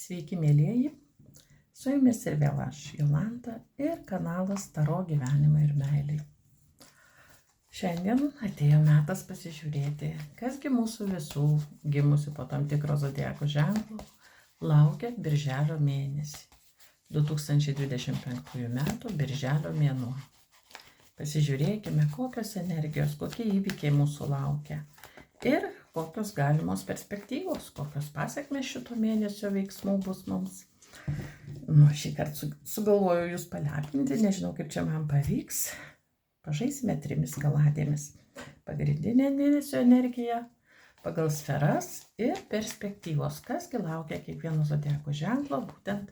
Sveiki, mėlyjeji. Su jumis ir vėl aš, Jolanta, ir kanalas Taro gyvenimai ir meiliai. Šiandien atėjo metas pasižiūrėti, kasgi mūsų visų gimusių po tam tikro zodiako ženklo laukia birželio mėnesį. 2025 metų birželio mėnuo. Pasižiūrėkime, kokios energijos, kokie įvykiai mūsų laukia ir kokios galimos perspektyvos, kokios pasekmės šito mėnesio veiksmų bus mums. Šį kartą sugalvojau jūs palepinti, nežinau, kaip čia man pavyks. Pažaisime 3 kaladėmis. Pagrindinė mėnesio energija pagal sferas ir perspektyvos, kasgi laukia kiekvieno zodiako ženklo, būtent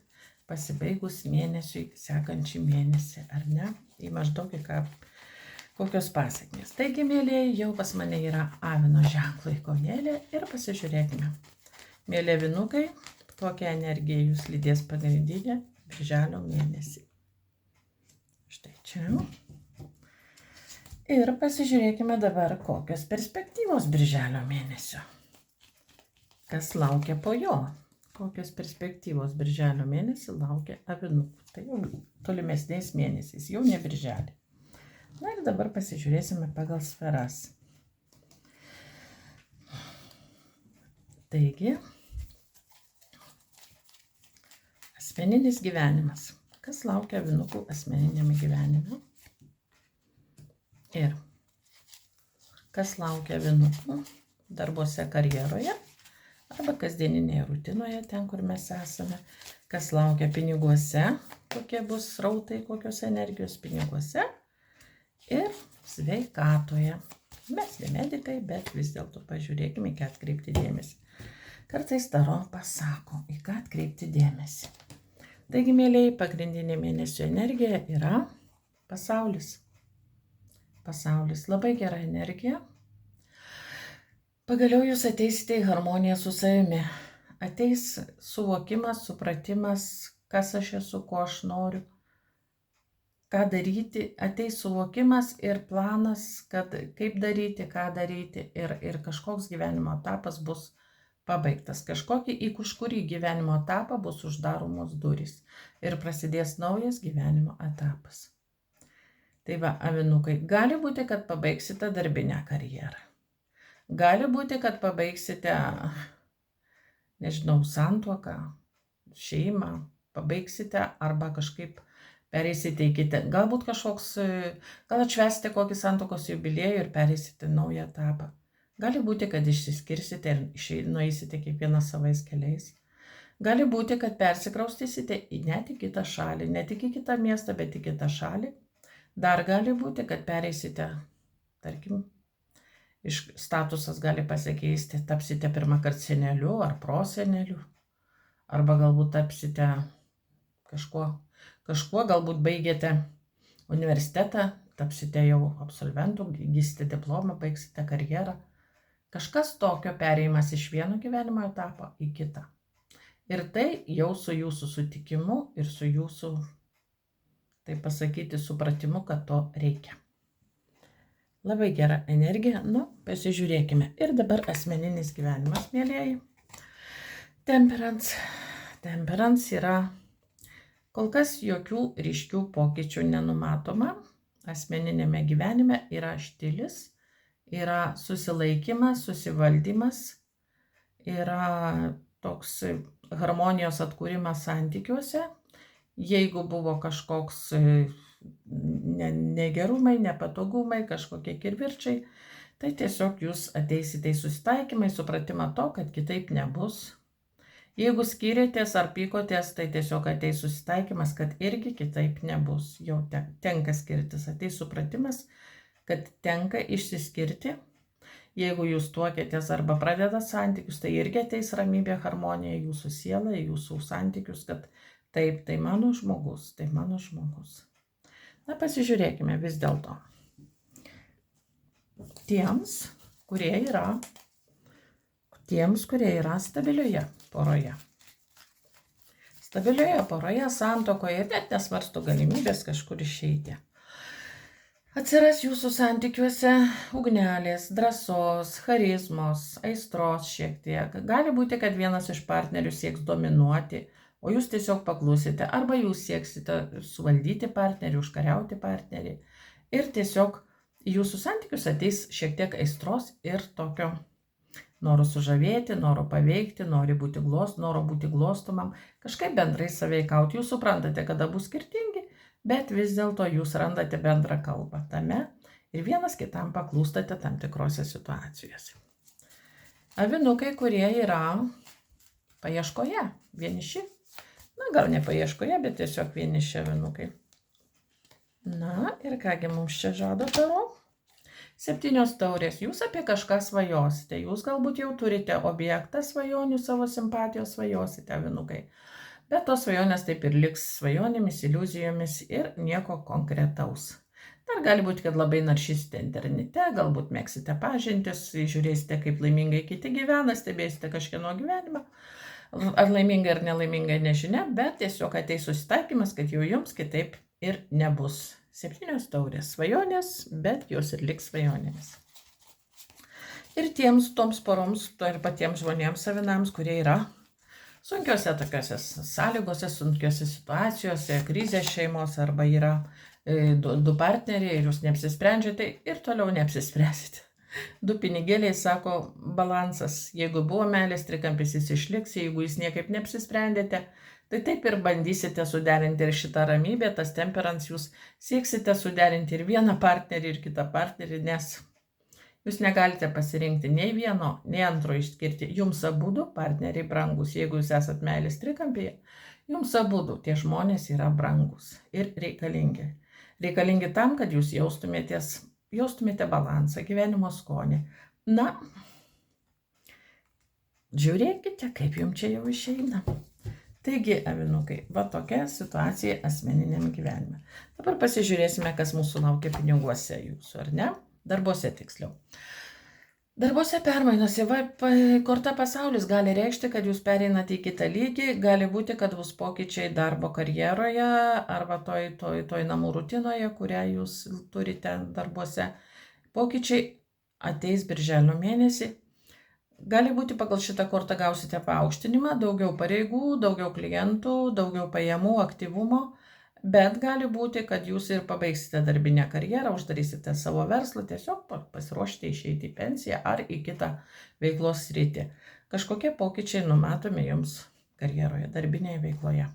pasibaigus mėnesiui sekančią mėnesį, ar ne? Tai maždaug kokios pasekmės. Taigi, mėlėjai, jau pas mane yra avino ženklo ikonėlė ir pasižiūrėkime. Mėly avinukai, kokią energiją jūs lydės pagrindinė birželio mėnesį. Štai čia. Ir pasižiūrėkime dabar, kokios perspektyvos birželio mėnesio. Kas laukia po jo? Kokios perspektyvos birželio mėnesį laukia avinukų. Tai jau tolimesniais mėnesiais, jau ne birželį. Na ir dabar pasižiūrėsime pagal sferas. Taigi, asmeninis gyvenimas. Kas laukia avinukų asmeniniame gyvenime? Ir kas laukia avinukų darbuose, karjeroje arba kasdieninėje rutinoje, ten, kur mes esame. Kas laukia piniguose, kokie bus srautai, kokios energijos piniguose. Ir sveikatoje. Mes ne medikai, bet vis dėlto pažiūrėkime, į ką atkreipti dėmesį. Kartais Taro pasako, į ką atkreipti dėmesį. Taigi, mėlyjei, pagrindinė mėnesio energija yra pasaulis. Pasaulis. Labai gera energija. Pagaliau jūs ateisite į harmoniją su savimi. Ateis suvokimas, supratimas, kas aš esu, ko aš noriu, ką daryti. Ateis suvokimas ir planas, kaip daryti, ką daryti. Ir kažkoks gyvenimo etapas bus pabaigtas. Į kažkurį gyvenimo etapą bus uždaromos durys. Ir prasidės naujas gyvenimo etapas. Tai va, avinukai, gali būti, kad pabaigsite darbinę karjerą. Gali būti, kad pabaigsite, nežinau, santuoką, šeimą, pabaigsite arba kažkaip pereisite į kitą. Galbūt gal atšvęsite kokį santuokos jubiliejų ir pereisite naują etapą. Gali būti, kad išsiskirsite ir nueisite kiekvieną savais keliais. Gali būti, kad persikraustysite net į kitą šalį, ne tik į kitą miestą, bet į kitą šalį. Dar gali būti, kad pereisite, tarkim, statusas gali pasikeisti, tapsite pirmą kartą seneliu ar proseneliu, arba galbūt tapsite kažkuo, galbūt baigėte universitetą, tapsite jau absolventų, įgysite diplomą, baigsite karjerą. Kažkas tokio pereimas iš vieno gyvenimo etapo į kitą. Ir tai jau su jūsų sutikimu ir su jūsų, tai pasakyti, supratimu, kad to reikia. Labai gera energija, pasižiūrėkime. Ir dabar asmeninis gyvenimas, mėlėjai. Temperance. Temperance yra, kol kas jokių ryškių pokyčių nenumatoma. Asmeninėme gyvenime yra štilis, yra susilaikymas, susivaldymas, yra toks harmonijos atkūrimas santykiuose. Jeigu buvo kažkoks negerumai, nepatogumai, kažkokie kirvirčiai, tai tiesiog jūs ateisite į susitaikymą, į supratimą to, kad kitaip nebus. Jeigu skyrėtės ar pykotės, tai tiesiog ateis susitaikymas, kad irgi kitaip nebus. Jau tenka skirtis, ateis supratimas, kad tenka išsiskirti. Jeigu jūs tuokėtės arba pradedat santykius, tai irgi ateis ramybė, harmonija į jūsų sielą, į jūsų santykius, kad taip, tai mano žmogus, tai mano žmogus. Na, pasižiūrėkime vis dėlto. Tiems, kurie yra stabilioje poroje. Stabilioje poroje, santuokoje ir net nesvarsto galimybės kažkur išeiti. Atsiras jūsų santykiuose ugnelės, drąsos, charizmos, aistros šiek tiek. Gali būti, kad vienas iš partnerių sieks dominuoti, o jūs tiesiog paklusite, arba jūs sieksite suvaldyti partnerį, užkariauti partnerį. Ir tiesiog į jūsų santykius ateis šiek tiek aistros ir tokio noro sužavėti, noro paveikti, noro būti glostomam, kažkaip bendrai sąveikauti. Jūs suprantate, kad abu skirtingi, bet vis dėlto jūs randate bendrą kalbą tame ir vienas kitam paklūstate tam tikrose situacijose. Avinukai, kurie yra paieškoje, vieniši, gal ne paieškoje, bet tiesiog vieniši avinukai. Na ir kągi mums čia žada taro? 7 taurės, jūs apie kažką svajosite, jūs galbūt jau turite objektą svajonių, savo simpatijos svajosite, avinukai. Bet tos svajonės taip ir liks svajonėmis, iliuzijomis ir nieko konkretaus. Dar gali būti, kad labai naršysite internete, galbūt mėgsite pažintis, žiūrėsite, kaip laimingai kiti gyvena, stebėsite kažkieno gyvenimą. Ar laimingai ar nelaimingai nežinia, bet tiesiog ateis susitaikymas, kad jau jums kitaip ir nebus. 7 taurės svajonės, bet jos ir liks svajonėmis. Ir toms poroms, ir patiems žmonėms avinams, kurie yra sunkiose tokiose sąlygose, sunkiose situacijose, krizės šeimos, arba yra du partneriai ir jūs neapsisprendžiate ir toliau neapsispręsite. 2 pinigėliai sako balansas, jeigu buvo meilės trikampis, jis išliks, jeigu jūs niekaip neapsisprendėte, tai taip ir bandysite suderinti ir šitą ramybę, tas temperans jūs sieksite suderinti ir vieną partnerį, ir kitą partnerį, nes jūs negalite pasirinkti nei vieno, nei antro išskirti. Jums abudu partneriai brangus. Jeigu jūs esat meilės trikampyje, jums abudu tie žmonės yra brangus ir reikalingi. Reikalingi tam, kad jūs jaustumėte balansą, gyvenimo skonį. Na, žiūrėkite, kaip jums čia jau išeina. Taigi, avinukai, va tokia situacija asmeniniam gyvenime. Dabar pasižiūrėsime, kas mūsų laukia piniguose jūsų, ar ne? Darbuose tiksliau. Darbuose permainose, korta pasaulis gali reikšti, kad jūs pereinate į kitą lygį, gali būti, kad bus pokyčiai darbo karjeroje arba toj namų rutinoje, kurią jūs turite darbuose. Pokyčiai ateis birželio mėnesį. Gali būti, pagal šitą kortą gausite paaukštinimą, daugiau pareigų, daugiau klientų, daugiau pajamų, aktyvumo, bet gali būti, kad jūs ir pabaigsite darbinę karjerą, uždarysite savo verslą, tiesiog pasiruošite išeiti į pensiją ar į kitą veiklos sritį. Kažkokie pokyčiai numatomi jums karjeroje, darbinėje veikloje.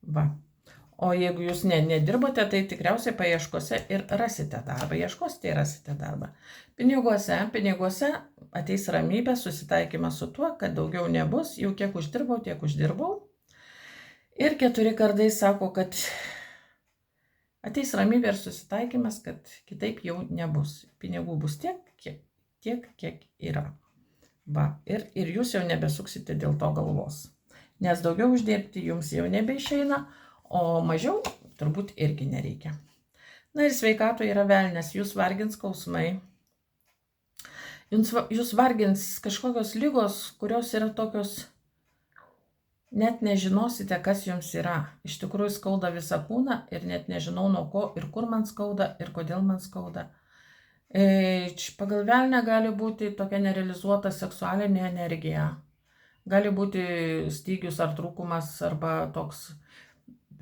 Va. O jeigu jūs nedirbote, tai tikriausiai paieškose ir rasite darbą. Ieškosite ir rasite darbą. Piniguose ateis ramybė, susitaikymas su tuo, kad daugiau nebus. Jau kiek uždirbau, tiek uždirbau. Ir 4 kardai sako, kad ateis ramybė ir susitaikymas, kad kitaip jau nebus. Pinigų bus tiek, kiek yra. Va. Ir jūs jau nebesuksite dėl to galvos. Nes daugiau uždirbti jums jau nebeišeina, o mažiau turbūt irgi nereikia. Na ir sveikatoje yra velnias, jūs vargins skausmai. Jūs vargins kažkokios ligos, kurios yra tokios, net nežinosite, kas jums yra. Iš tikrųjų skauda visą kūną ir net nežinau nuo ko ir kur man skauda ir kodėl man skauda. Pagal velnią gali būti tokia nerealizuota seksualinė energija. Gali būti stygius ar trūkumas arba toks.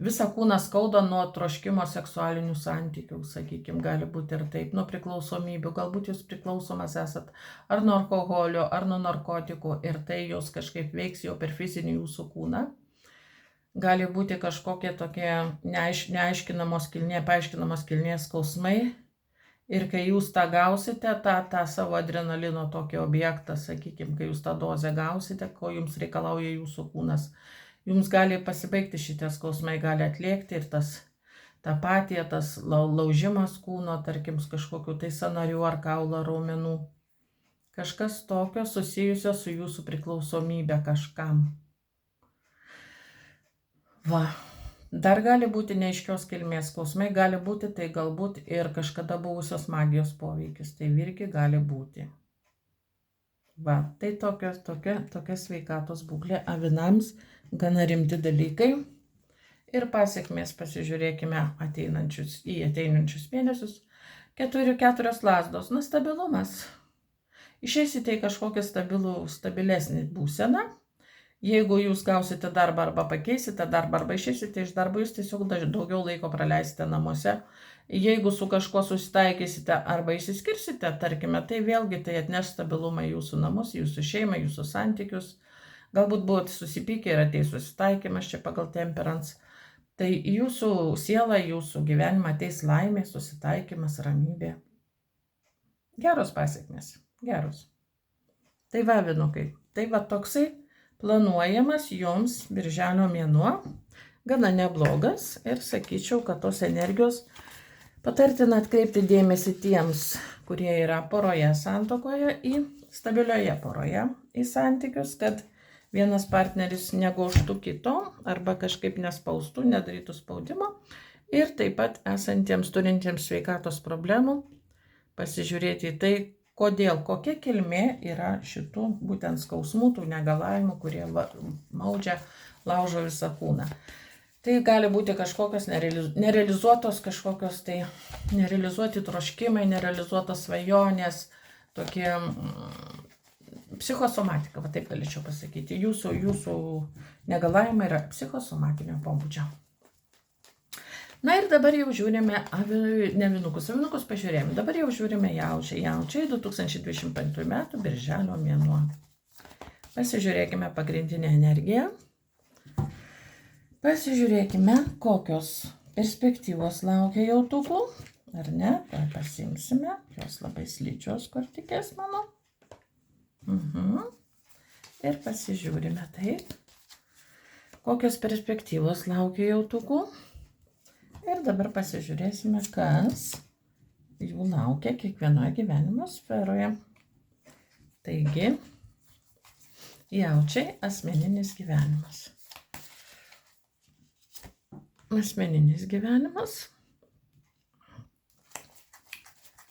Visą kūną skauda nuo troškimo seksualinių santykių, sakykime, gali būti ir taip, nuo priklausomybių, galbūt jūs priklausomas esat ar nuo alkoholio, ar nuo narkotikų ir tai jūs kažkaip veiks jau per fizinį jūsų kūną. Gali būti kažkokie tokie paaiškinamos kilnės skausmai ir kai jūs tą gausite, tą savo adrenalino tokį objektą, sakykime, kai jūs tą dozę gausite, ko jums reikalauja jūsų kūnas, jums gali pasibaigti šitie skausmai, gali atlėkti ir tas laužimas kūno, tarkim, kažkokiu tai sąnarių ar kaulo raumenų. Kažkas tokio susijusio su jūsų priklausomybė kažkam. Va. Dar gali būti neaiškios kilmės skausmai, gali būti tai galbūt ir kažkada buvusios magijos poveikis, tai irgi gali būti. Va, tai tokia sveikatos būklė avinams, gana rimti dalykai. Ir pasiekmės pasižiūrėkime į ateinančius mėnesius. 4 lazdos. Na, stabilumas. Išeisite į kažkokią stabilesnį būseną. Jeigu jūs gausite darbą arba pakeisite darbą arba išeisite iš darbo, jūs tiesiog daugiau laiko praleisite namuose. Jeigu su kažkuo susitaikysite arba išsiskirsite, tarkime, tai vėlgi tai atneš stabilumą į jūsų namus, jūsų šeimą, jūsų santykius. Galbūt buvote susipykę ir ateis susitaikymas čia pagal temperance. Tai jūsų siela, jūsų gyvenimą ateis laimė, susitaikymas, ramybė. Geros pasiekmės, geros. Tai va, vinukai, tai va toksai planuojamas jums birželio mėnuo, gana neblogas ir sakyčiau, kad tos energijos patartina atkreipti dėmesį tiems, kurie yra poroje santuokoje, į stabilioje poroje, į santykius, kad vienas partneris negauštų kito arba kažkaip nespaustų, nedarytų spaudimo ir taip pat esantiems turintiems sveikatos problemų pasižiūrėti į tai, kodėl, kokia kilmė yra šitų būtent skausmų, tų negalavimų, kurie maudžia, laužo visą kūną. Tai gali būti kažkokios nerealizuotos, kažkokios tai nerealizuoti troškimai, nerealizuotos svajonės, tokie psichosomatika, va taip galėčiau pasakyti. Jūsų negalavimai yra psichosomatinio pobūdžio. Na ir dabar jau žiūrime avinukus pažiūrėjome. Dabar jau žiūrime jaučiai 2025 metų birželio mėnuo. Pasižiūrėkime pagrindinę energiją. Pasižiūrėkime, kokios perspektyvos laukia jautukų. Ar ne? Tai pasimsime. Jos labai slidžios kortikės mano. Ir pasižiūrime taip. Kokios perspektyvos laukia jautukų. Ir dabar pasižiūrėsime, kas jų laukia kiekvienoje gyvenimo sferoje. Taigi, jaučiai asmeninis gyvenimas. Asmeninis gyvenimas.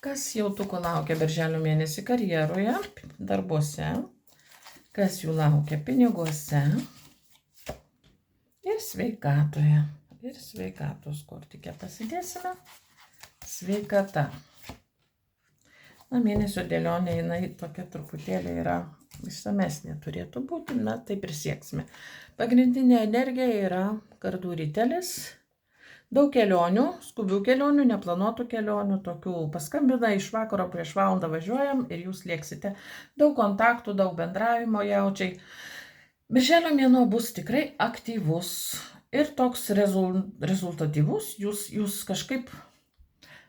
Kas jautukų laukia birželio mėnesį karjeroje, darbuose, kas jų laukia piniguose ir sveikatoje. Ir sveikatos kortikę pasidėsime. Sveikata. Na, mėnesio dėlionė, jinai tokia truputėlį yra išsamesnė turėtų būti, na, tai prisieksime. Pagrindinė energija yra kardų ritelis. Daug kelionių, skubių kelionių, neplanuotų kelionių, tokių paskambina iš vakaro prieš valandą važiuojam ir jūs lėksite. Daug kontaktų, daug bendravimo jaučiai. Birželio mėnuo bus tikrai aktyvus. Ir toks rezultatyvus, jūs kažkaip,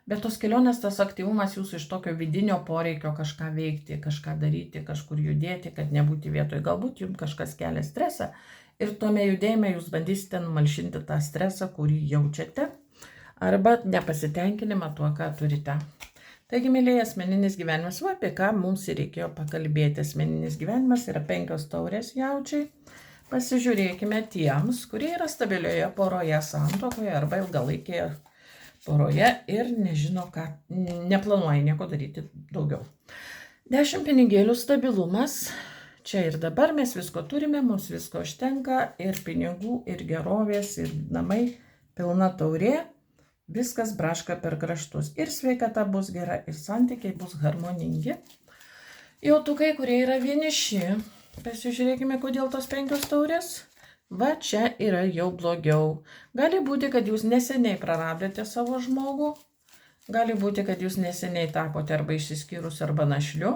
bet tos kelionės, tas aktyvumas jūsų iš tokio vidinio poreikio kažką veikti, kažką daryti, kažkur judėti, kad nebūti vietoj. Galbūt jums kažkas kelia stresą ir tuome judėjime jūs bandysite numalšinti tą stresą, kurį jaučiate, arba nepasitenkinimą tuo, ką turite. Taigi, mėlyje, asmeninis gyvenimas, apie ką mums ir reikėjo pakalbėti. Asmeninis gyvenimas yra 5 taurės jaučiai. Pasižiūrėkime tiems, kurie yra stabilioje poroje santuokoje arba ilgalaikėje poroje ir nežino, ką, neplanuoja nieko daryti daugiau. 10 pinigėlių stabilumas. Čia ir dabar mes visko turime, mums visko užtenka, ir pinigų, ir gerovės, ir namai, pilna taurė. Viskas braška per kraštus. Ir sveikata bus gera, ir santykiai bus harmoningi. Jautukai, kurie yra vieniši. Pasižiūrėkime, kodėl tos 5 taurės. Va čia yra jau blogiau. Gali būti, kad jūs neseniai praradote savo žmogų. Gali būti, kad jūs neseniai tapote arba išsiskyrus, arba našliu.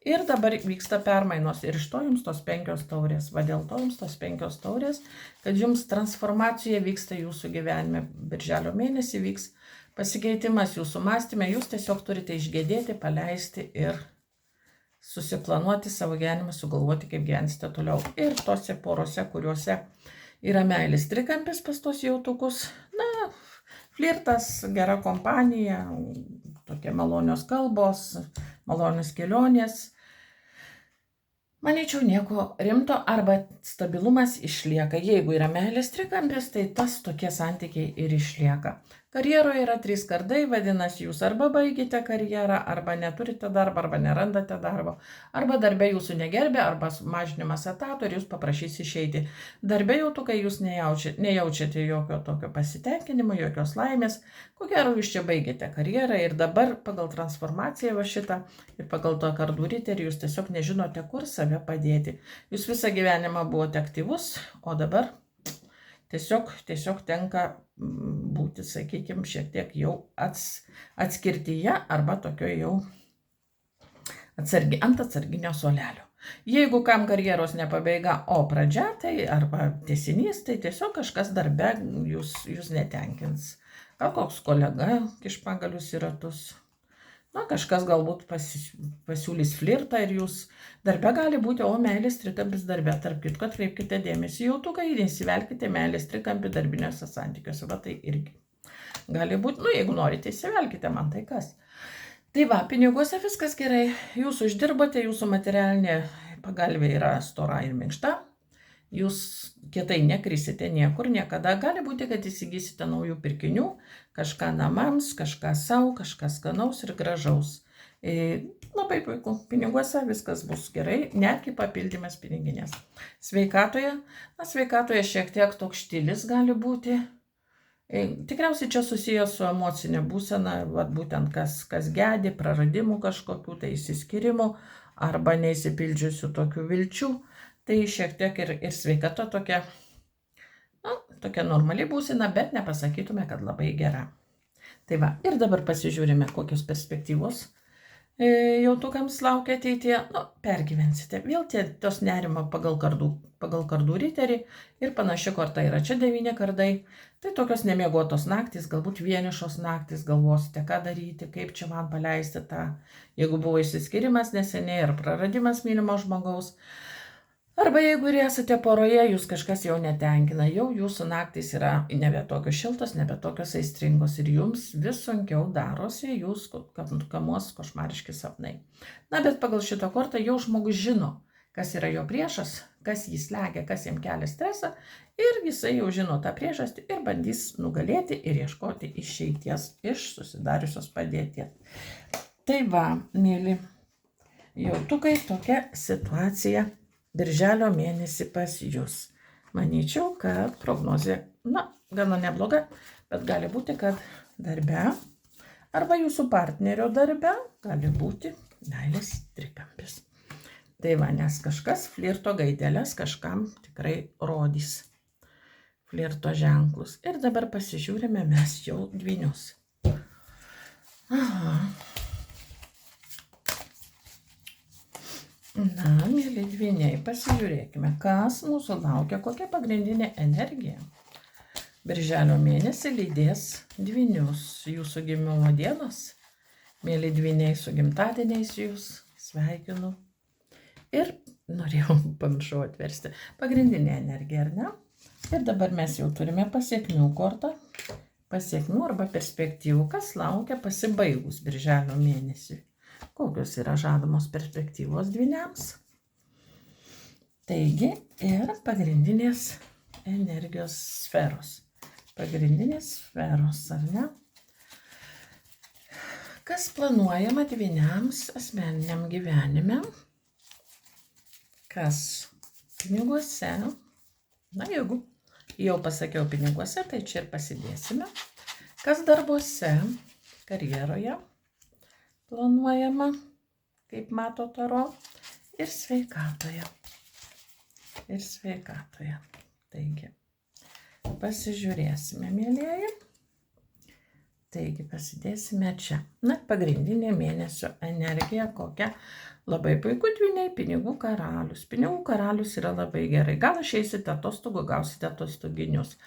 Ir dabar vyksta permainos. Ir iš to jums tos 5 taurės. Va dėl to jums tos 5 taurės, kad jums transformacija vyksta jūsų gyvenime. Birželio mėnesį vyks pasikeitimas jūsų mąstyme. Jūs tiesiog turite išgedėti, paleisti ir susiplanuoti savo gyvenimą, sugalvoti, kaip gyvensite toliau. Ir tose porose, kuriuose yra meilės trikampis pas tos jautukus, na, flirtas, gera kompanija, tokie malonios kalbos, malonios kelionės. Manyčiau, nieko rimto arba stabilumas išlieka. Jeigu yra meilės trikampis, tai tas tokie santykiai ir išlieka. Karjeroje yra 3 kardai, vadinasi, jūs arba baigite karjerą, arba neturite darbo, arba nerandate darbo, arba darbe jūsų negerbė, arba mažinimas etato ir jūs paprašys išeiti. Darbe jautukai jūs nejaučiate jokio tokio pasitenkinimo, jokios laimės. Ko gero, jūs čia baigėte karjerą ir dabar pagal transformaciją va šitą ir pagal to kardų riterį jūs tiesiog nežinote, kur save padėti. Jūs visą gyvenimą buvote aktyvus, o dabar tiesiog tenka būti, sakykime, šiek tiek jau atskirtyje arba tokio jau ant atsarginio suolelio. Jeigu kam karjeros ne pabaiga, o pradžia, tai arba tęsinys, tai tiesiog kažkas darbe jūs netenkins. Gal koks kolega kiš pagalius į ratus. Na, kažkas galbūt pasiūlys flirtą ir jūs darbe gali būti, o meilės trikampis darbe. Tarp kitko, atkreipkite dėmesį jautuką ir įsivelkite meilės trikampį darbiniuose santykiuose. Va tai irgi gali būti, jeigu norite įsivelkite, man tai kas. Tai va, piniguose viskas gerai. Jūs uždirbote, jūsų materialinė pagalvė yra stora ir minkšta. Jūs kietai nekrisite niekur, niekada. Gali būti, kad įsigysite naujų pirkinių, kažką namams, kažką savo, kažką skanaus ir gražaus. Labai puiku. Piniguose viskas bus gerai, netgi papildymas piniginės. Sveikatoje šiek tiek toks štilis gali būti. Tikriausiai čia susijęs su emocinė būsena, būtent kas gedi, praradimų kažkokių, tai išsiskirimų arba neįsipildžiusių tokių vilčių. Tai šiek tiek ir sveikata tokia normali būsena, bet nepasakytume, kad labai gera. Tai va, ir dabar pasižiūrime, kokios perspektyvos jautukams laukia ateityje. Pergyvensite. Vėl tos nerimo pagal kardų riterį ir panaši korta yra. Čia 9 kardai. Tai tokios nemiegotos naktys, galbūt vienišos naktys, galvosite, ką daryti, kaip čia man paleisti tą, jeigu buvo išsiskirimas neseniai ar praradimas mylimo žmogaus. Arba jeigu ir esate poroje, jūs kažkas jau netenkina, jau jūsų naktys yra nebe tokios šiltos, nebe tokios aistringos ir jums vis sunkiau darosi, jūs kamuos košmariški sapnai. Na, bet pagal šitą kortą jau žmogus žino, kas yra jo priešas, kas jį slegia, kas jam kelia stresą ir jisai jau žino tą priežastį ir bandys nugalėti ir ieškoti išeities iš susidariusios padėties. Tai va, mėly jautukai, tokia situacija Birželio mėnesį pas jūs. Manyčiau, kad prognozė, gana nebloga, bet gali būti, kad darbe arba jūsų partnerio darbe gali būti meilės trikampis. Tai va, nes kažkas flirto gaidelės kažkam tikrai rodys flirto ženklus. Ir dabar pasižiūrime mes jau dvynius. Aha. Na, mėly dvyniai, pasižiūrėkime, kas mūsų laukia, kokia pagrindinė energija. Birželio mėnesį lydės dvynius jūsų gimimo dienos. Mėly dvyniai, su gimtadieniais jūs sveikinu. Ir pamiršau atversti pagrindinę energiją, ar ne? Ir dabar mes jau turime pasiekmių kortą. Pasiekmių arba perspektyvų, kas laukia pasibaigus birželio mėnesį. Kokios yra žadamos perspektyvos dvyniams. Taigi ir pagrindinės energijos sferos. Pagrindinės sferos, ar ne? Kas planuojama dvyniams asmeniniam gyvenime? Kas piniguose? Na, jeigu jau pasakiau piniguose, tai čia ir pasidėsime. Kas darbuose, karjeroje planuojama, kaip mato taro, ir sveikatoje. Taigi, pasižiūrėsime, mėlieji. Taigi, pasidėsime čia. Na, pagrindinė mėnesio energija kokia. Labai puiku dvyniai, pinigų karalius. Pinigų karalius yra labai gerai. Gal išeisite atostogų, gausite atostoginius.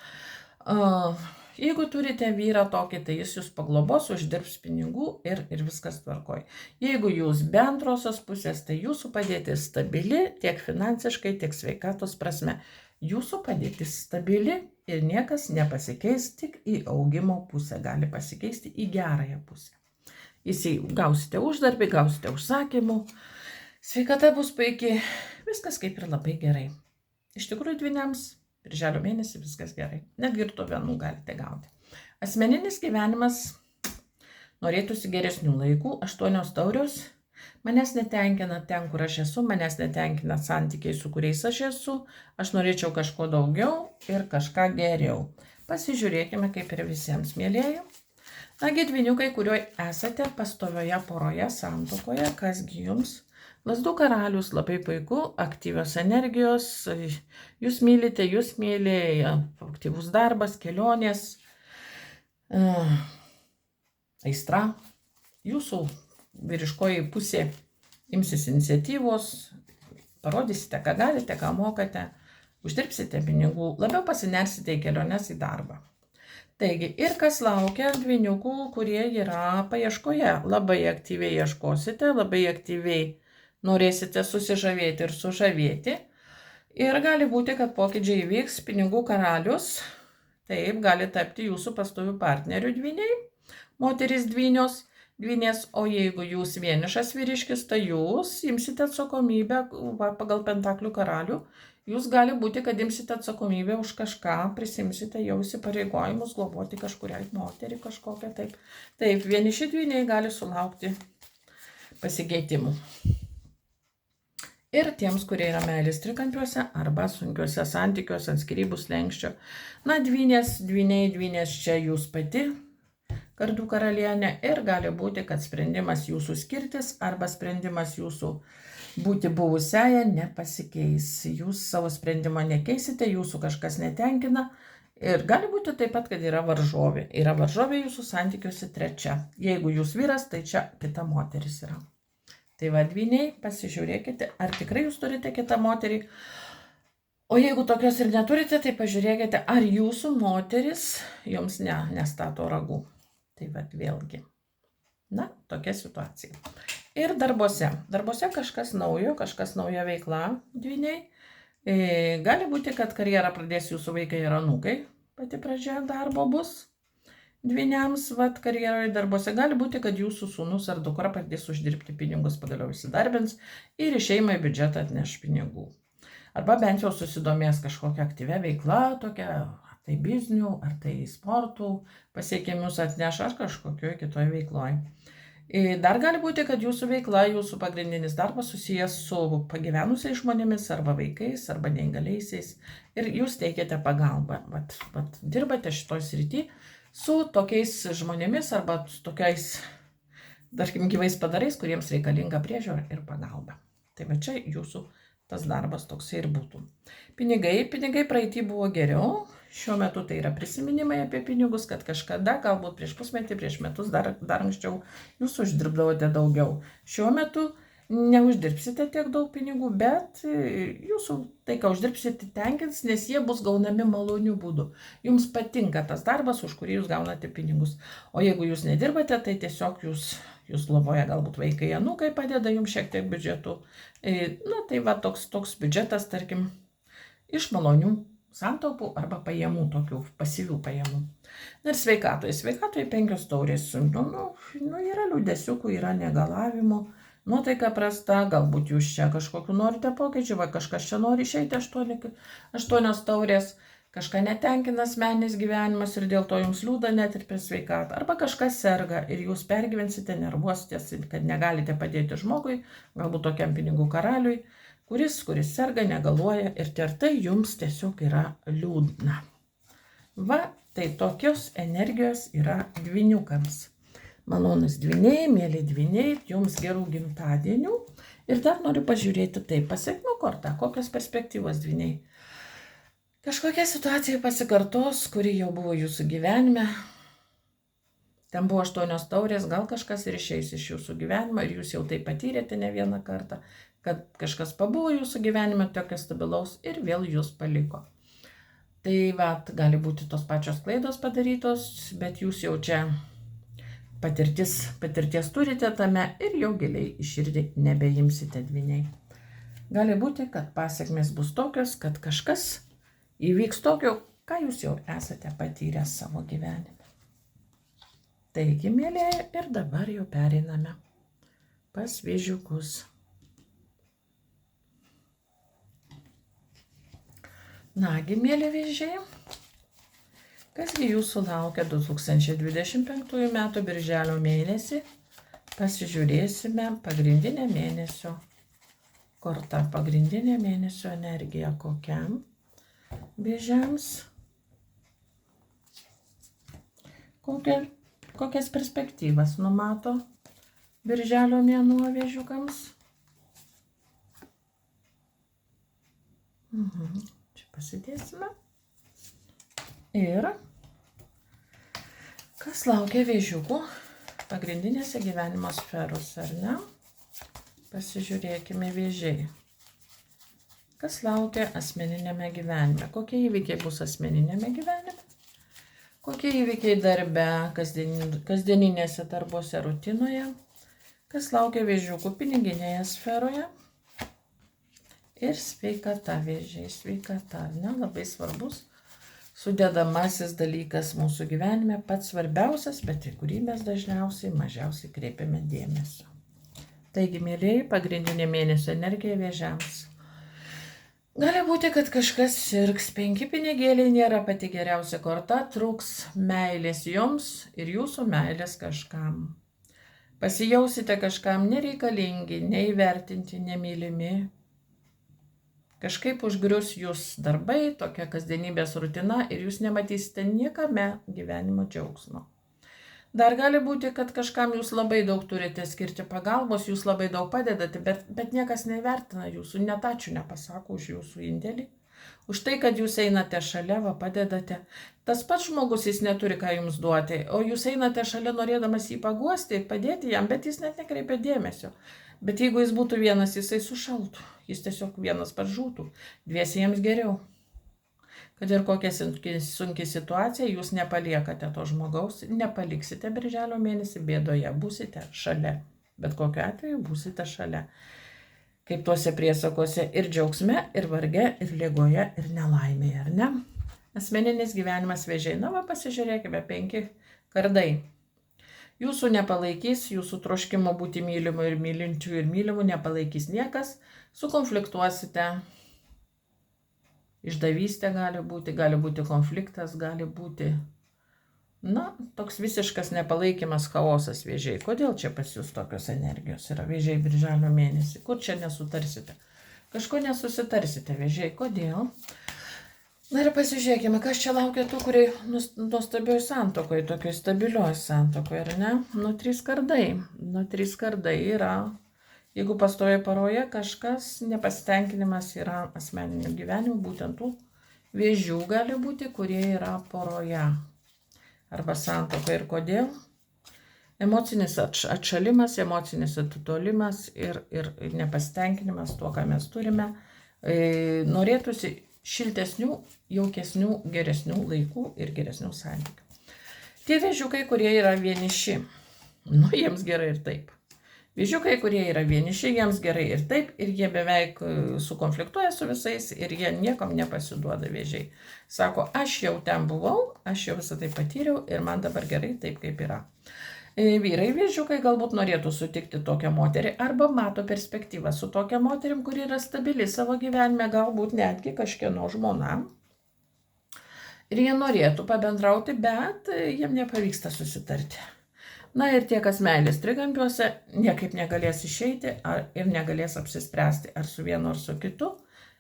Jeigu turite vyrą tokį, tai jis jūs paglobos, uždirbs pinigų ir viskas tvarkoj. Jeigu jūs be antrosios pusės, tai jūsų padėtis stabili tiek finansiškai, tiek sveikatos prasme. Jūsų padėtis stabili ir niekas nepasikeis, tik į augimo pusę gali pasikeisti į gerąją pusę. Gausite uždarbį, gausite užsakymų, sveikata bus puikiai, viskas kaip ir labai gerai. Iš tikrųjų dvyniams birželio mėnesį viskas gerai. Netgi ir to vienų galite gauti. Asmeninis gyvenimas, norėtųsi geresnių laikų, 8 taurios. Manęs netenkina ten, kur aš esu, manęs netenkina santykiai, su kuriais aš esu. Aš norėčiau kažko daugiau ir kažką geriau. Pasižiūrėkime, kaip ir visiems, mėlėjai. Nagi, dvyniukai, kuriuo esate pastovioje poroje, santuokoje, kasgi jums? Lazdų karalius, labai puiku, aktyvios energijos, jūs mylite, jūs myli, aktyvus darbas, kelionės, aistra, jūsų vyriškoji pusė imsis iniciatyvos, parodysite, ką galite, ką mokate, uždirbsite pinigų, labiau pasinersite į keliones, į darbą. Taigi, ir kas laukia dvyniukų, kurie yra paieškoje, labai aktyviai ieškosite, labai aktyviai norėsite susižavėti ir sužavėti. Ir gali būti, kad pokyčiai įvyks, pinigų karalius, taip, gali tapti jūsų pastovių partnerių dvyniai, moterys dvynės, o jeigu jūs vienišas vyriškis, tai jūs imsite atsakomybę pagal Pentaklių karalių. Jūs gali būti, kad imsite atsakomybę už kažką, prisimsite jau įsipareigojimus, globoti kažkuriai moterį kažkokią. Taip, vieniši dvyniai gali sulaukti pasikeitimų. Ir tiems, kurie yra meilės trikampiuose arba sunkiuose santykiuose ant skyrybų slenksčio. Na, dvynės čia jūs pati, kardų karalienė, ir gali būti, kad sprendimas jūsų skirtis arba sprendimas jūsų būti buvusiaja nepasikeis. Jūs savo sprendimą nekeisite, jūsų kažkas netenkina ir gali būti taip pat, kad yra varžovė. Yra varžovė jūsų santykiuose trečia. Jeigu jūs vyras, tai čia kita moteris yra. Tai va, dvyniai, pasižiūrėkite, ar tikrai jūs turite kitą moterį. O jeigu tokios ir neturite, tai pažiūrėkite, ar jūsų moteris jums nestato ragų. Tai va, vėlgi. Na, tokia situacija. Ir darbuose. Darbuose kažkas nauja veikla, dvyniai. Gali būti, kad karjerą pradės jūsų vaikai ir anūkai. Pati pradžia darbo bus dvyniams, karjeroje darbuose. Gali būti, kad jūsų sūnus ar dukra pradės uždirbti pinigus, pagaliau įsidarbins ir į šeimą į biudžetą atneš pinigų. Arba bent jau susidomės kažkokią aktyvę veiklą, tokią, ar tai biznių, ar tai sportų pasiekimus atneš, ar kažkokioje kitoje veikloje. Dar gali būti, kad jūsų veikla, jūsų pagrindinis darbas susijęs su pagyvenusiais žmonėmis arba vaikais arba neįgaliaisiais ir jūs teikiate pagalbą. Vat dirbate šitoj srity su tokiais žmonėmis arba su tokiais, tarkim, gyvais padarais, kuriems reikalinga priežiūra ir pagalba. Tai va čia jūsų tas darbas toksai ir būtų. Pinigai praeitį buvo geriau. Šiuo metu tai yra prisiminimai apie pinigus, kad kažkada, galbūt prieš pusmetį, prieš metus, dar anksčiau, jūs uždirbdavote daugiau. Šiuo metu neuždirbsite tiek daug pinigų, bet jūsų tai, ką uždirbsite, tenkins, nes jie bus gaunami malonių būdų. Jums patinka tas darbas, už kurį jūs gaunate pinigus. O jeigu jūs nedirbate, tai tiesiog jūs globoja galbūt vaikai, anūkai padeda jums šiek tiek biudžetų. Na, tai va toks biudžetas, tarkim, iš malonių santaupų arba pajamų, tokių pasyvių pajamų. Na ir sveikatoje 5 taurės. Yra liūdesiukų, yra negalavimų, nuotaika prasta, galbūt jūs čia kažkokiu norite pokyčių, va kažkas čia nori išeiti 8 taurės, kažką netenkina asmeninis gyvenimas ir dėl to jums liūda net ir per sveikatą. Arba kažkas serga ir jūs pergyvensite, nervuositės, kad negalite padėti žmogui, galbūt tokiam pinigų karaliui, kuris serga, negaluoja ir tai jums tiesiog yra liūdna. Va, tai tokios energijos yra dvyniukams. Malonus dvyniai, mėly dvyniai, jums gerų gimtadienių. Ir dar noriu pažiūrėti taip, pasekmių kortą, kokios perspektyvos dvyniai. Kažkokia situacija pasikartos, kuri jau buvo jūsų gyvenime. Ten buvo 8 taurės, gal kažkas ir išeis iš jūsų gyvenimo ir jūs jau tai patyrėte ne vieną kartą, kad kažkas pabuvo jūsų gyvenime tokio stabilaus ir vėl jūs paliko. Tai gali būti tos pačios klaidos padarytos, bet jūs jau čia patirties turite tame ir jau giliai į širdį nebeimsite dvyniai. Gali būti, kad pasekmės bus tokios, kad kažkas įvyks tokio, ką jūs jau esate patyrę savo gyvenime. Taigi, mėlėjai, ir dabar jau pereiname pas vėžiukus. Nagi, mėly vėžiai, Kasgi jūsų laukia 2025 metų birželio mėnesį? Pasižiūrėsime pagrindinę mėnesio kortą, pagrindinė mėnesio energija kokiam vėžiams. Kokias perspektyvas numato birželio mėnuo vėžiukams? Čia pasidėsime. Ir kas laukia vėžiukų pagrindinėse gyvenimo sferose, ar ne? Pasižiūrėkime vėžiai. Kas laukia asmeninėme gyvenime? Kokie įvykiai bus asmeninėme gyvenime? Kokie įvykiai darbe, kasdieninėse darbuose, rutinoje? Kas laukia vėžiukų piniginėje sferoje? Ir sveikata vėžiai, sveikata, ne, labai svarbus sudedamasis dalykas mūsų gyvenime, pats svarbiausias, bet į kurį mes dažniausiai mažiausiai kreipiame dėmesio. Taigi, mėlyjei, pagrindinė mėnesio energija vėžiams. Gali būti, kad kažkas sirgs, 5 pinigėliai nėra pati geriausia korta, trūks meilės jums ir jūsų meilės kažkam. Pasijausite kažkam nereikalingi, neįvertinti, nemylimi. Kažkaip užgrius jūs darbai, tokia kasdienybės rutina ir jūs nematysite niekame gyvenimo džiaugsmo. Dar gali būti, kad kažkam jūs labai daug turite skirti pagalbos, jūs labai daug padedate, bet niekas neįvertina jūsų, net ačiū nepasako už jūsų indėlį. Už tai, kad jūs einate šalia, padedate. Tas pats žmogus, jis neturi ką jums duoti, o jūs einate šalia norėdamas jį paguosti, padėti jam, bet jis net nekreipia dėmesio. Bet jeigu jis būtų vienas, jisai sušaltų, jis tiesiog vienas pats žūtų, dviesi jiems geriau. Kad ir kokia sunki situacija, jūs nepaliekate to žmogaus, nepaliksite birželio mėnesį bėdoje, būsite šalia. Bet kokiu atveju būsite šalia. Kaip tuose priesakose ir džiaugsme, ir varge, ir ligoje, ir nelaimėje, ar ne? Asmeninis gyvenimas vėžiai. Na, pasižiūrėkime, 5 kardai. Jūsų nepalaikys, jūsų troškimo būti mylimu ir mylinčių ir mylimų nepalaikys niekas, sukonfliktuosite. Išdavystė gali būti konfliktas, gali būti, toks visiškas nepalaikymas, chaosas vėžiai. Kodėl čia pas jūs tokios energijos yra vėžiai birželio mėnesį? Kur čia nesutarsite? Kažko nesusitarsite vėžiai. Kodėl? Na ir pasižiūrėkime, kas čia laukia tų, kurie nuostabioj santuokoje, tokioj stabilioj santuokoje, ar ne? 3 kardai. 3 kardai yra. Jeigu pastoja paroje kažkas, nepasitenkinimas yra asmeniniu gyvenimu, būtent tų vėžių gali būti, kurie yra poroje arba santuokoje. Ir kodėl? Emocinis atšalimas, emocinis atitolimas ir nepasitenkinimas tuo, ką mes turime. Norėtųsi šiltesnių, jaukesnių, geresnių laikų ir geresnių santykių. Tie vėžiukai, kurie yra vieniši, jiems gerai ir taip. Vėžiukai, kurie yra vieniši, jiems gerai ir taip, ir jie beveik sukonfliktuoja su visais ir jie niekam nepasiduoda vėžiai. Sako, aš jau ten buvau, aš jau visą tai patyriau ir man dabar gerai taip, kaip yra. Vyrai vėžiukai galbūt norėtų sutikti tokią moterį arba mato perspektyvą su tokia moterim, kuri yra stabili savo gyvenime, galbūt netgi kažkieno žmona. Ir jie norėtų pabendrauti, bet jiem nepavyksta susitarti. Na ir tie, kas meilės trikampiuose, niekaip negalės išeiti ir negalės apsispręsti ar su vienu ar su kitu.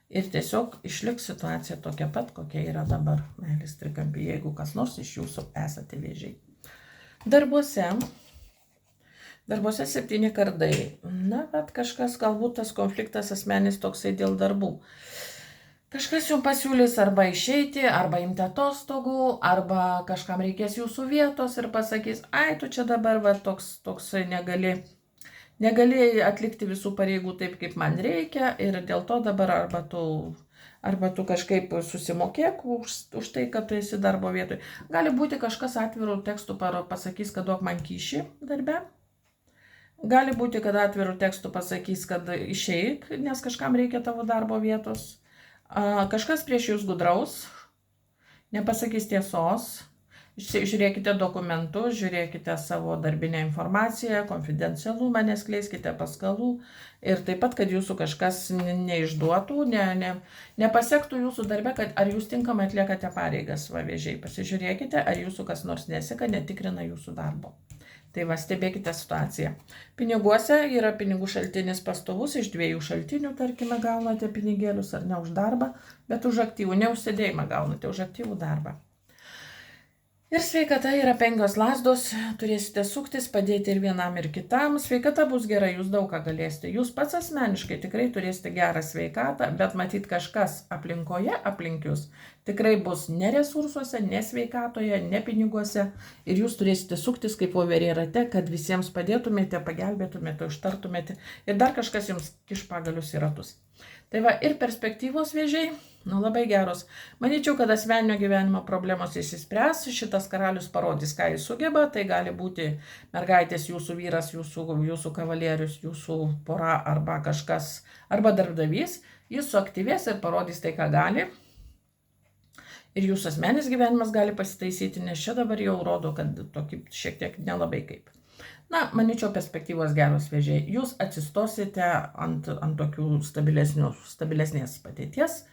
Ir tiesiog išliks situacija tokia pat, kokia yra dabar meilės trikampy, jeigu kas nors iš jūsų esate vėžiai. Darbuose 7 kardai. Na, bet kažkas, galbūt tas konfliktas asmenis toksai dėl darbų. Kažkas jums pasiūlys arba išeiti, arba imti atostogų, arba kažkam reikės jūsų vietos ir pasakys, ai, tu čia dabar toksai negali atlikti visų pareigų taip, kaip man reikia ir dėl to dabar arba tu kažkaip susimokėk už tai, kad tu esi darbo vietoj. Gali būti kažkas atvirų tekstų pasakys, kad duok man kyšį darbe. Gali būti, kad atvirų tekstų pasakys, kad išeik, nes kažkam reikia tavo darbo vietos. Kažkas prieš jūs gudraus, nepasakys tiesos, Žiūrėkite dokumentus, žiūrėkite savo darbinę informaciją, konfidencialumą, neskleiskite paskalų ir taip pat, kad jūsų kažkas neišduotų, nepasiektų jūsų darbe, kad ar jūs tinkamai atliekate pareigas, va vėžiai. Pasižiūrėkite, ar jūsų kas nors neseka, netikrina jūsų darbo. Tai va, stebėkite situaciją. Piniguose yra pinigų šaltinis pastovus, iš 2 šaltinių, tarkime, gaunate pinigėlius ar ne už darbą, bet už aktyvų, ne už sėdėjimą gaunate, už aktyvų darbą. Ir sveikata yra 5 lazdos, turėsite suktis, padėti ir vienam, ir kitam. Sveikata bus gera, jūs daug ką galėsite. Jūs pats asmeniškai tikrai turėsite gerą sveikatą, bet matyt kažkas aplinkoje, aplinkius, tikrai bus ne resursuose, ne sveikatoje, ne piniguose. Ir jūs turėsite suktis kaip voverė rate, kad visiems padėtumėte, pagelbėtumėte, užtartumėte. Ir dar kažkas jums kiš pagalius į ratus. Tai va, ir perspektyvos vėžiai, labai geros. Manyčiau, kad asmeninio gyvenimo problemos išsispręs, šitas karalius parodys, ką jis sugeba, tai gali būti mergaitės, jūsų vyras, jūsų kavalierius, jūsų pora arba kažkas, arba darbdavys, jis suaktyvės ir parodys tai, ką gali. Ir jūsų asmeninis gyvenimas gali pasitaisyti, nes čia dabar jau rodo, kad tokį šiek tiek nelabai kaip. Na, manyčiau, perspektyvos geros vėžiai. Jūs atsistosite ant tokių stabilesnės padėties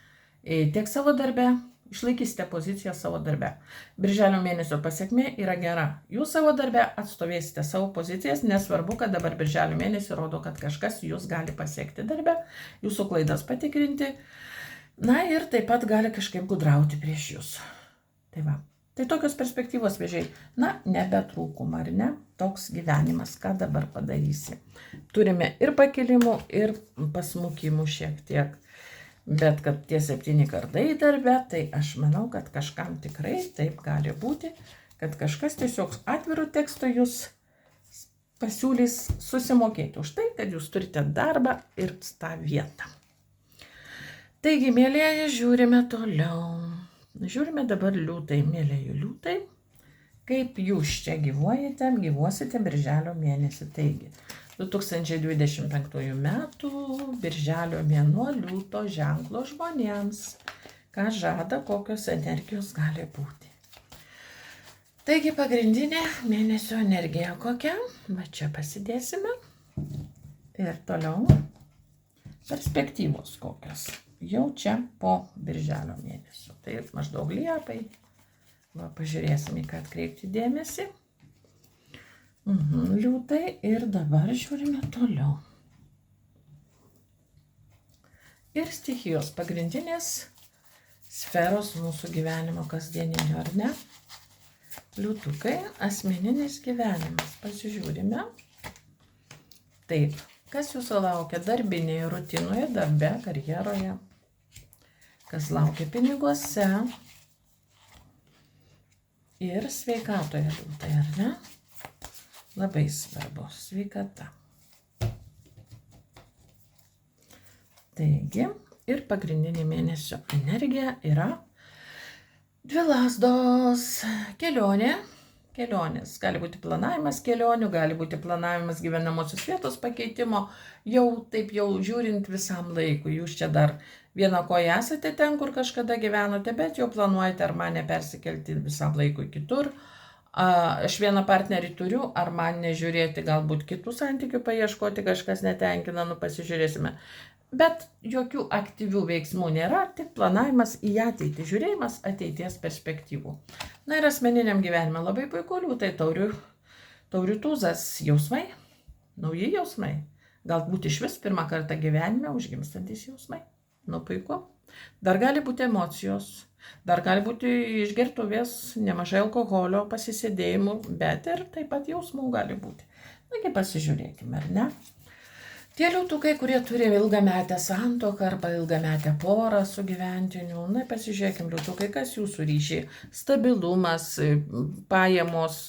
tiek savo darbe, išlaikysite poziciją savo darbe. Birželio mėnesio pasiekmė yra gera. Jūs savo darbe atstovėsite savo pozicijas, nesvarbu, kad dabar birželio mėnesį rodo, kad kažkas jūs gali pasiekti darbe, jūsų klaidas patikrinti, na ir taip pat gali kažkaip gudrauti prieš jūs. Tai va. Tai tokios perspektyvos vėžiai, na, nebetrūkum, ar ne? Toks gyvenimas, ką dabar padarysi. Turime ir pakilimų, ir pasmukimų šiek tiek. Bet kad tie 7 kardai darbe, tai aš manau, kad kažkam tikrai taip gali būti, kad kažkas tiesiog atvirų teksto jūs pasiūlys susimokėti už tai, kad jūs turite darbą ir tą vietą. Taigi, mėlėji, žiūrime toliau. Žiūrime dabar liūtai, mėlėjų liūtai, kaip jūs čia gyvuosite birželio mėnesį. Taigi, 2025 metų birželio mėnuo liūto ženklo žmonėms. Ką žada, kokios energijos gali būti. Taigi, pagrindinė mėnesio energija kokia? Va čia pasidėsime. Ir toliau perspektyvos kokios. Jau čia po birželio mėnesio. Tai maždaug liepai. Va, pažiūrėsime, ką atkreipti dėmesį. Liūtai ir dabar žiūrime toliau. Ir stichijos pagrindinės sferos mūsų gyvenimo kasdieninio, ar ne? Liūtukai, asmeninis gyvenimas. Pasižiūrime. Taip, kas jūsų laukia darbinėje rutinoje, darbe, karjeroje? Kas laukia piniguose ir sveikatoje liūtai, ar ne? Labai svarbu sveikata. Taigi, ir pagrindinė mėnesio energija yra 2 lazdos. Kelionės. Gali būti planavimas kelionių, gali būti planavimas gyvenamosios vietos pakeitimo, jau žiūrint visam laikui. Jūs čia dar vieną koją esate ten, kur kažkada gyvenote, bet jau planuojate, ar man nepersikelti visam laikui kitur. Aš vieną partnerį turiu, ar man nežiūrėti, galbūt kitų santykių paieškoti, kažkas netenkina, pasižiūrėsime. Bet jokių aktyvių veiksmų nėra, tik planavimas į ateitį, žiūrėjimas ateities perspektyvų. Na ir asmeniniam gyvenime labai puiku liūtai, taurių tūzas, jausmai, nauji jausmai. Galbūt iš vis pirmą kartą gyvenime užgimstantis jausmai. Nu puiku. Dar gali būti emocijos, dar gali būti išgertuvės, nemažai alkoholio, pasisėdėjimų, bet ir taip pat jausmų gali būti. Nagi pasižiūrėkime, ar ne? Tie liūtukai, kurie turi ilgametę santuoką arba ilgametę porą su gyventiniu, na pasižiūrėkime liūtukai, kas jūsų ryšiai, stabilumas, pajamos,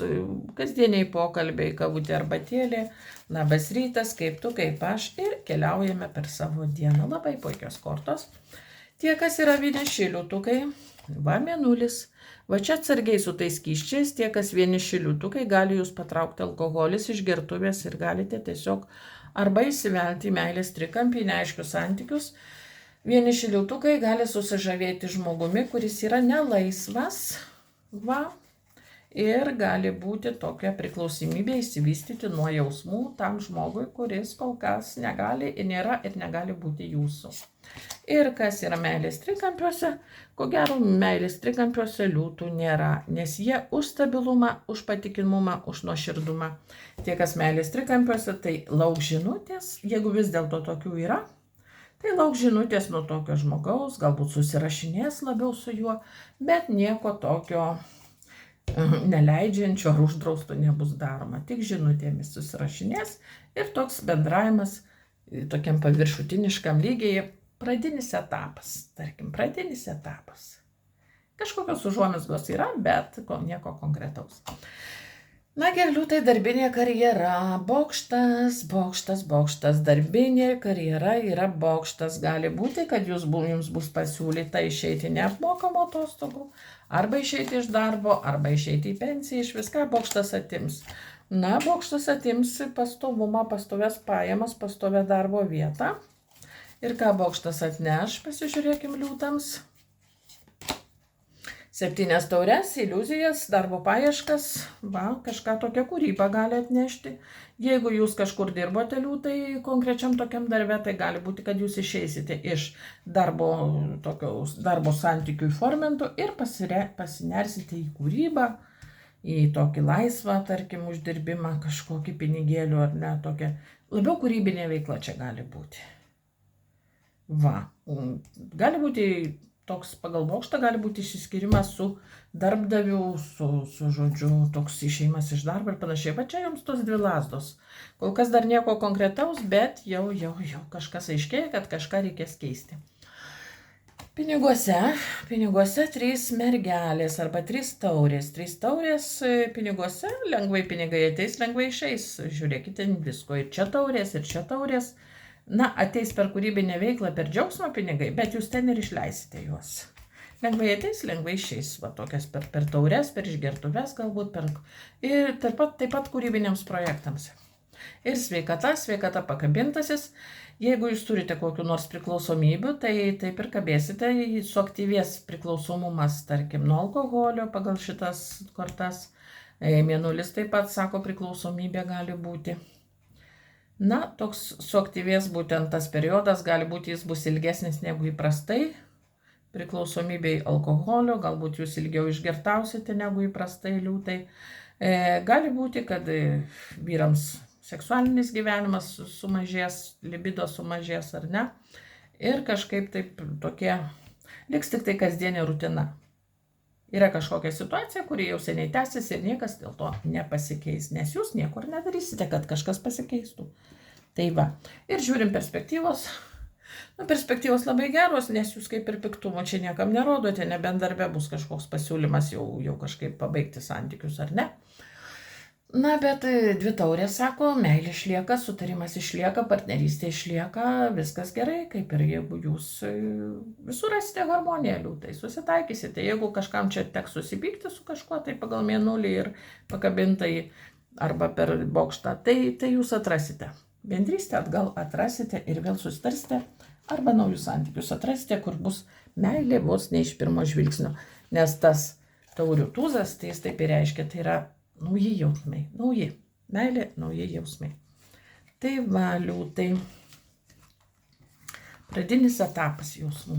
kasdieniai pokalbiai, kavutė arbatėlė, labas rytas, kaip tu, kaip aš ir keliaujame per savo dieną. Labai puikios kortos. Tie, kas yra vieniši liūtukai, va mėnulis, va čia atsargiai su tais skysčiais, tie, kas vieniši liūtukai, gali jūs patraukti alkoholis iš gertuvės ir galite tiesiog arba įsivelti į meilės trikampį, neaiškius santykius. Vieniši liūtukai gali susižavėti žmogumi, kuris yra nelaisvas, va, ir gali būti tokia priklausomybė įsivystyti nuo jausmų tam žmogui, kuris kol kas negali, nėra ir negali būti jūsų. Ir kas yra meilės trikampiuose, ko gero meilės trikampiuose liūtų nėra, nes jie už stabilumą, už patikimumą, už nuoširdumą. Tie, kas meilės trikampiuose, tai lauk žinutės, jeigu vis dėlto tokių yra, tai lauk žinutės nuo tokio žmogaus, galbūt susirašinės labiau su juo, bet nieko tokio neleidžiančio ar uždrausto nebus daroma. Tik žinutėmis susirašinės ir toks bendravimas tokiam paviršutiniškam lygiai. Pradinis etapas, tarkim, pradinis etapas. Kažkokios užuomazgos yra, bet nieko konkretaus. Nagi, liūtai, darbinė karjera, bokštas, darbinė karjera yra bokštas. Gali būti, kad jums bus pasiūlyta išeiti neapmokamų atostogų, arba išeiti iš darbo, arba išeiti į pensiją, iš viską bokštas atims. Na, bokštas atims pastovumą, pastovias pajamas, pastovę darbo vietą. Ir ką bokštas atneš, pasižiūrėkim liūtams. 7 taures, iliuzijas, darbo paieškas, kažką tokią kūrybą gali atnešti. Jeigu jūs kažkur dirbote liūtai konkrečiam tokiam darbe, tai gali būti, kad jūs išeisite iš darbo santykių įformintų ir pasinersite į kūrybą, į tokį laisvą, tarkim, uždirbimą, kažkokį pinigėlių ar ne, tokia labiau kūrybinė veikla čia gali būti. Gali būti toks pagal bokštą, gali būti išsiskyrimas su darbdaviu, su žodžiu, toks išėjimas iš darbo ir panašiai. Va čia jums tos 2 lazdos. Kol kas dar nieko konkretaus, bet jau kažkas aiškėja, kad kažką reikės keisti. Piniguose 3 mergelės arba 3 taurės. 3 taurės piniguose, lengvai pinigai ateis, lengvai išeis. Žiūrėkite visko, ir čia taurės, ir čia taurės. Na, ateis per kūrybinę veiklą, per džiaugsmą pinigai, bet jūs ten ir išleisite juos. Lengvai ateis, lengvai išeis, tokias per taures, per išgertuves galbūt, ir taip pat kūrybiniams projektams. Ir sveikata pakabintasis. Jeigu jūs turite kokių nors priklausomybių, tai taip ir kabėsite, suaktyvės priklausomumas, tarkim, nuo alkoholio pagal šitas kortas. Mėnulis taip pat sako, priklausomybė gali būti. Na, toks suaktyvės būtent tas periodas, gali būti jis bus ilgesnis negu įprastai, priklausomybei alkoholio, galbūt jūs ilgiau išgertausite negu įprastai liūtai. Gali būti, kad vyrams seksualinis gyvenimas sumažės, libido sumažės ar ne, ir kažkaip taip tokie, liks tik tai kasdienė rutina. Yra kažkokia situacija, kuri jau seniai tęsiasi ir niekas dėl to nepasikeis, nes jūs niekur nedarysite, kad kažkas pasikeistų. Tai va. Ir žiūrim perspektyvos. Perspektyvos labai geros, nes jūs kaip ir piktumo čia niekam nerodote, nebent darbe bus kažkoks pasiūlymas jau kažkaip pabaigti santykius ar ne. Na, bet 2 taurės sako, meilė išlieka, sutarimas išlieka, partnerystė išlieka, viskas gerai, kaip ir jeigu jūs visur rasite harmoniją liūtai, susitaikysite. Jeigu kažkam čia teks susipykti su kažkuo, tai pagal mėnulį ir pakabintai arba per bokštą, tai jūs atrasite. Bendrystę atgal atrasite ir vėl susitarsite, arba naujus santykius atrasite, kur bus meilė vos ne iš pirmo žvilgsnio. Nes tas taurių tūzas, tai jis taip ir reiškia, tai yra nauji jausmai, meilė, nauji jausmai. Tai va, liūtai, pradinis etapas jausmų.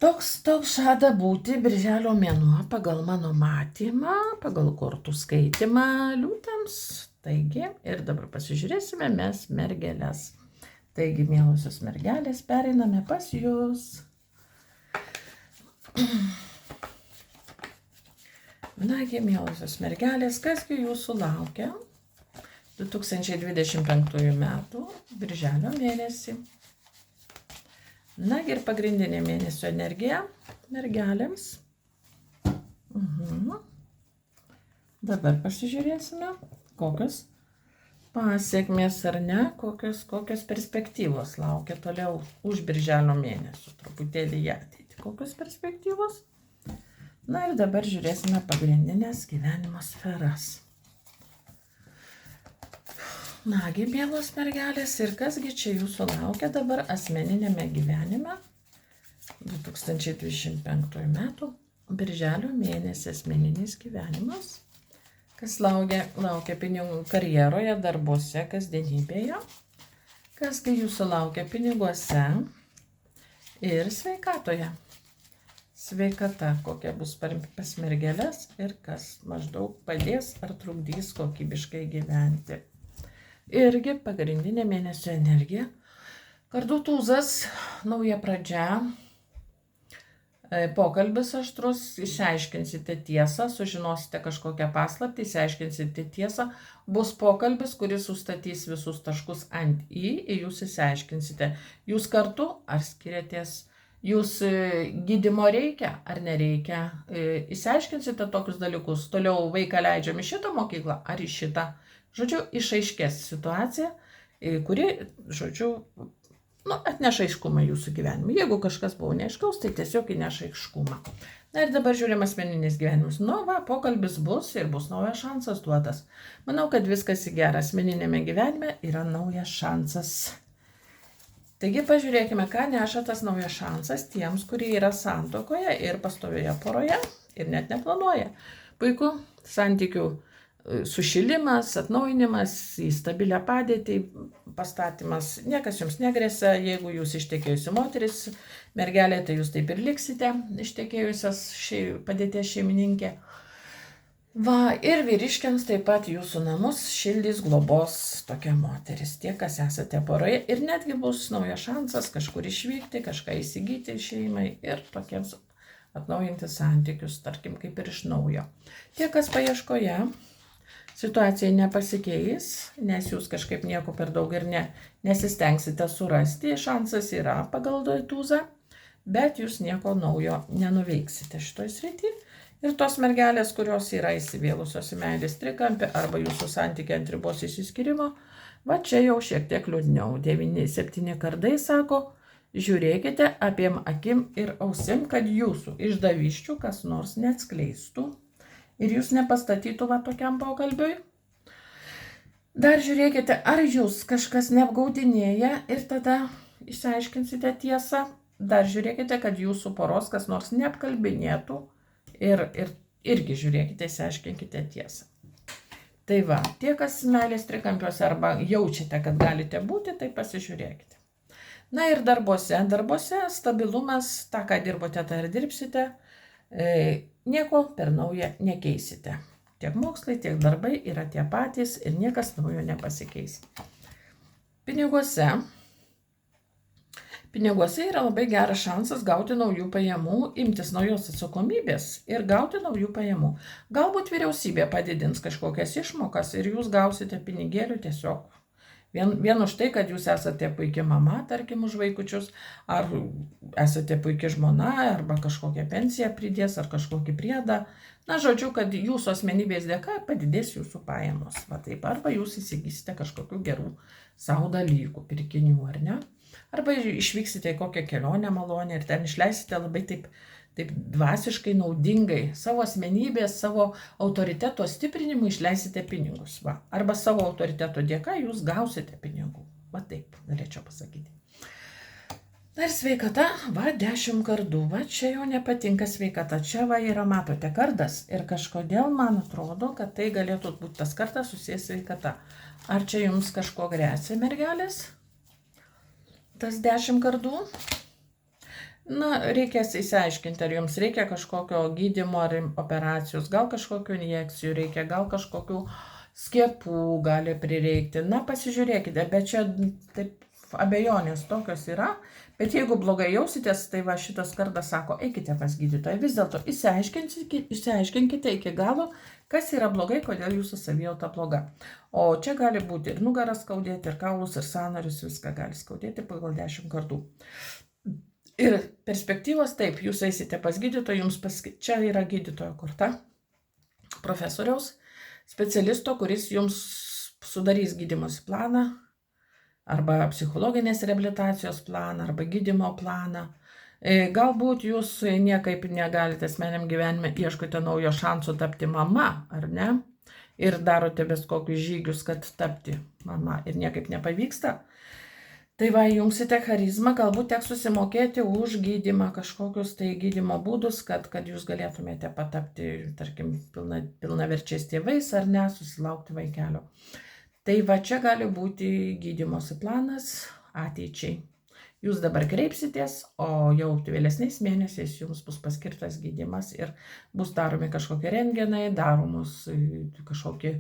Toks žada būti birželio mėnuo pagal mano matymą, pagal kortų skaitimą liūtams. Taigi, ir dabar pasižiūrėsime mes mergelės. Taigi, mielosios mergelės, pereiname pas jūs. Nagi, mielosios mergelės, kasgi jūsų laukia 2025 metų birželio mėnesį. Nagi, ir pagrindinė mėnesio energija mergelėms. Dabar pasižiūrėsime, kokios pasiekmės ar ne, kokios perspektyvos laukia toliau už birželio mėnesio, truputėlį į ateitį. Kokios perspektyvos? Na ir dabar žiūrėsime pagrindinės gyvenimo sferas. Nagi, mielos mergelės, ir kasgi čia jūsų laukia dabar asmeninėme gyvenime 2025 metų Birželio mėnesį asmeninis gyvenimas. Kas laukia pinigų karjeroje, darbuose, kasdienybėje. Kasgi jūsų laukia piniguose ir sveikatoje. Sveikata, kokia bus pas mergeles ir kas maždaug padės ar trukdys kokybiškai gyventi. Irgi pagrindinė mėnesio energija. Kardų tūzas, nauja pradžia, pokalbis aštrus, išsiaiškinsite tiesą, sužinosite kažkokią paslaptį, išsiaiškinsite tiesą, bus pokalbis, kuris sustatys visus taškus ant į, ir jūs išsiaiškinsite, jūs kartu ar skiriatės, jūs gydymo reikia ar nereikia, išsiaiškinsite tokius dalykus, toliau vaiką leidžiam į šitą mokyklą ar į šitą, žodžiu, išaiškės situacija, kuri, žodžiu, atneša aiškumą jūsų gyvenimą. Jeigu kažkas buvo neaiškaus, tai tiesiog įneša aiškumą. Na ir dabar žiūrim asmeninis gyvenimas. Pokalbis bus ir bus naujas šansas duotas. Manau, kad viskas į gerą. Asmeninėme gyvenime yra naujas šansas. Taigi pažiūrėkime, ką neša tas naujas šansas tiems, kurie yra santuokoje ir pastovioje poroje ir net neplanuoja. Puiku, santykių sušilimas, atnaujinimas į stabilią padėtį, pastatymas, niekas jums negresia, jeigu jūs ištekėjusi moteris, mergelė, tai jūs taip ir liksite ištekėjusios padėties šeimininkė. Ir vyriškiams taip pat jūsų namus šildys globos tokia moteris, tie, kas esate poroje, ir netgi bus naujas šansas kažkur išvykti, kažką įsigyti šeimai ir tokiems atnaujinti santykius, tarkim, kaip ir iš naujo. Tie, kas paieškoje, situacija nepasikeis, nes jūs kažkaip nieko per daug ir nesistengsite surasti, šansas yra pagal tūzą, bet jūs nieko naujo nenuveiksite šitoj srity. Ir tos mergelės, kurios yra įsivėlusios į meilės trikampį arba jūsų santykiai ant ribos išsiskyrimo, čia jau šiek tiek liūdniau. 9-7 kardai sako, žiūrėkite abiem akim ir ausim, kad jūsų išdavyščių kas nors neatskleistų. Ir jūs nepastatytų tokiam pokalbiui. Dar žiūrėkite, ar jūs kažkas neapgaudinėja ir tada išsiaiškinsite tiesą. Dar žiūrėkite, kad jūsų poros kas nors neapkalbinėtų ir irgi žiūrėkite, išsiaiškinkite tiesą. Tai tie, kas meilės trikampiuose arba jaučiate, kad galite būti, tai pasižiūrėkite. Na ir darbuose stabilumas, tą, ką dirbote, tą ir dirbsite. Nieko per naują nekeisite. Tiek mokslai, tiek darbai yra tie patys ir niekas naujo nepasikeis. Piniguose yra labai geras šansas gauti naujų pajamų, imtis naujos atsakomybės ir gauti naujų pajamų. Galbūt vyriausybė padidins kažkokias išmokas ir jūs gausite pinigėlių tiesiog. Vien už tai, kad jūs esate puikia mama, tarkim, už vaikučius, ar esate puikia žmona, arba kažkokią pensiją pridės, ar kažkokį priedą. Na, žodžiu, kad jūsų asmenybės dėka padidės jūsų pajamos. Taip, arba jūs įsigysite kažkokių gerų savo dalykų, pirkinių, ar ne? Arba išvyksite į kokią kelionę malonę ir ten išleisite labai taip dvasiškai naudingai savo asmenybės, savo autoriteto stiprinimui išleisite pinigus. Arba savo autoriteto dėka jūs gausite pinigų. Taip galėčiau pasakyti. Dar sveikata, 10 kardų. Čia jau nepatinka sveikata. Čia yra, matote, kardas. Ir kažkodėl man atrodo, kad tai galėtų būti tas kartas susijęs sveikata. Ar čia jums kažko gresia, mergelės? Tas 10 kardų? Reikės įsiaiškinti, ar jums reikia kažkokio gydymo ar operacijos, gal kažkokių injekcijų reikia, gal kažkokių skiepų gali prireikti. Pasižiūrėkite, bet čia taip abejonės tokios yra, bet jeigu blogai jausitės, tai šitas kardas sako, eikite pas gydytoją. Vis dėlto išsiaiškinkite iki galo, kas yra blogai, kodėl jūsų savijauta bloga. O čia gali būti ir nugaras skaudėti, ir kaulus, ir sąnarius, viską gali skaudėti pagal 10 kardų. Ir perspektyvos, taip, jūs eisite pas gydytoją, čia yra gydytojo korta, profesoriaus, specialisto, kuris jums sudarys gydymosi planą, arba psichologinės reabilitacijos planą, arba gydymo planą. Galbūt jūs niekaip negalite asmeniam gyvenime, ieškote naujo šansų tapti mama, ar ne? Ir darote vis kokius žygius, kad tapti mama ir niekaip nepavyksta. Tai va, jungsite charizmą, galbūt teks susimokėti už gydymą, kažkokius tai gydymo būdus, kad jūs galėtumėte patapti, tarkim, pilnaverčiais tėvais ar ne, susilaukti vaikelio. Tai va, čia gali būti gydymosi planas ateičiai. Jūs dabar kreipsitės, o jau vėlesniais mėnesiais jums bus paskirtas gydymas ir bus daromi kažkokie rentgenai, daromos kažkokie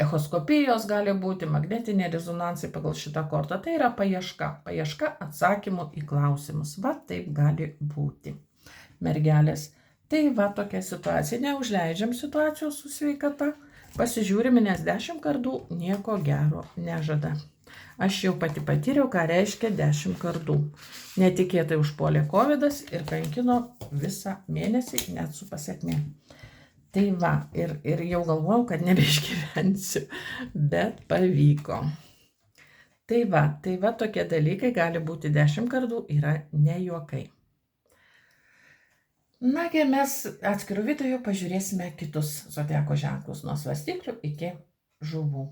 echoskopijos gali būti, magnetiniai rezonansai pagal šitą kortą. Tai yra paieška atsakymų į klausimus. Va, taip gali būti, mergelės. Tai va, tokia situacija. Neužleidžiam situacijos su sveikata. Pasižiūrime, nes 10 kardų nieko gero nežada. Aš jau pati patyriau, ką reiškia 10 kardų. Netikėtai užpuolė kovidas ir kankino visą mėnesį, net su pasekmė. Tai va, ir jau galvojau, kad nebeišgyvensiu, bet pavyko. Tai va tokie dalykai gali būti 10 kardų, yra ne juokai. Nagi, mes atskirų video pažiūrėsime kitus zodiako ženklus nuo svarstyklių iki žuvų.